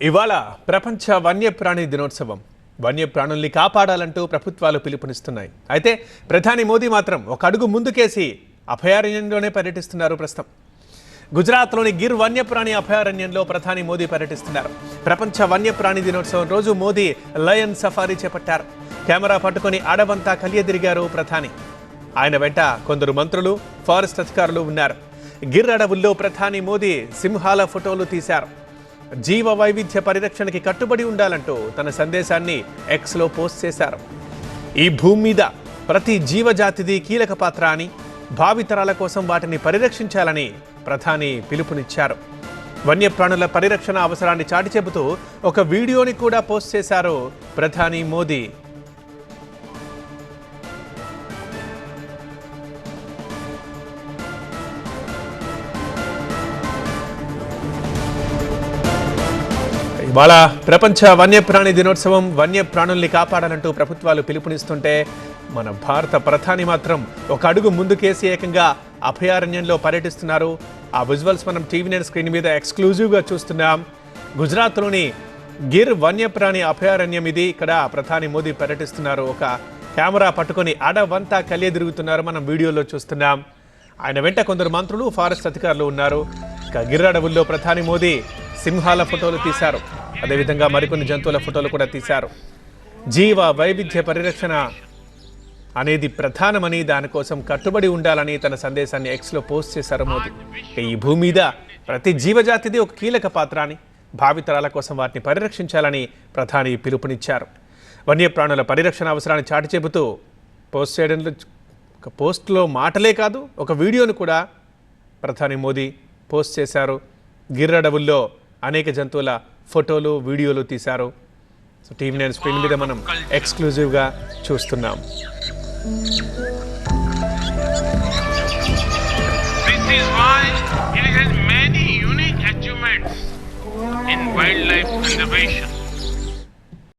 ఇవాళ ప్రపంచ వన్యప్రాణి దినోత్సవం. వన్యప్రాణుల్ని కాపాడాలంటూ ప్రభుత్వాలు పిలుపునిస్తున్నాయి. అయితే ప్రధాని మోదీ మాత్రం ఒక అడుగు ముందుకేసి అభయారణ్యంలోనే పర్యటిస్తున్నారు. ప్రస్తుతం గుజరాత్లోని గిర్ వన్యప్రాణి అభయారణ్యంలో ప్రధాని మోదీ పర్యటిస్తున్నారు. ప్రపంచ వన్యప్రాణి దినోత్సవం రోజు మోదీ లయన్ సఫారీ చేపట్టారు. కెమెరా పట్టుకొని అడవంతా కలియదిరిగారు ప్రధాని. ఆయన వెంట కొందరు మంత్రులు, ఫారెస్ట్ అధికారులు ఉన్నారు. గిర్ అడవుల్లో ప్రధాని మోదీ సింహాల ఫోటోలు తీశారు. జీవ వైవిధ్య పరిరక్షణకి కట్టుబడి ఉండాలంటూ తన సందేశాన్ని ఎక్స్లో పోస్ట్ చేశారు. ఈ భూమి మీద ప్రతి జీవజాతిది కీలక పాత్ర అని, భావితరాల కోసం వాటిని పరిరక్షించాలని ప్రధాని పిలుపునిచ్చారు. వన్యప్రాణుల పరిరక్షణ అవసరాన్ని చాటి చెబుతూ ఒక వీడియోని కూడా పోస్ట్ చేశారు ప్రధాని మోదీ. ఇవాళ ప్రపంచ వన్యప్రాణి దినోత్సవం. వన్యప్రాణుల్ని కాపాడాలంటూ ప్రభుత్వాలు పిలుపునిస్తుంటే మన భారత ప్రధాని మాత్రం ఒక అడుగు ముందుకేసి ఏకంగా అభయారణ్యంలో పర్యటిస్తున్నారు. ఆ విజువల్స్ మనం టీవీ9 స్క్రీన్ మీద ఎక్స్క్లూజివ్గా చూస్తున్నాం. గుజరాత్లోని గిర్ వన్యప్రాణి అభయారణ్యం ఇది. ఇక్కడ ప్రధాని మోదీ పర్యటిస్తున్నారు. ఒక కెమెరా పట్టుకొని అడవంతా కలియదిరుగుతున్నారు. మనం వీడియోలో చూస్తున్నాం. ఆయన వెంట కొందరు మంత్రులు, ఫారెస్ట్ అధికారులు ఉన్నారు. ఇక గిర్ అడవుల్లో ప్రధాని మోదీ సింహాల ఫోటోలు తీశారు. అదేవిధంగా మరికొన్ని జంతువుల ఫోటోలు కూడా తీశారు. జీవ వైవిధ్య పరిరక్షణ అనేది ప్రధానమని, దానికోసం కట్టుబడి ఉండాలని తన సందేశాన్ని ఎక్స్లో పోస్ట్ చేశారు మోదీ. ఈ భూమి మీద ప్రతి జీవజాతిది ఒక కీలక పాత్ర అని, భావితరాల కోసం వాటిని పరిరక్షించాలని ప్రధాని పిలుపునిచ్చారు. వన్యప్రాణుల పరిరక్షణ అవసరాన్ని చాటి చెబుతూ పోస్ట్ చేయడంలో ఒక పోస్ట్లో మాటలే కాదు, ఒక వీడియోను కూడా ప్రధాని మోదీ పోస్ట్ చేశారు. గిర్ అడవుల్లో అనేక జంతువుల ఫోటోలు, వీడియోలు తీశారు. సో టీవీ9 స్క్రీన్ మీద మనం ఎక్స్క్లూజివ్గా చూస్తున్నాం. This is why it has many unique achievements in wildlife conservation.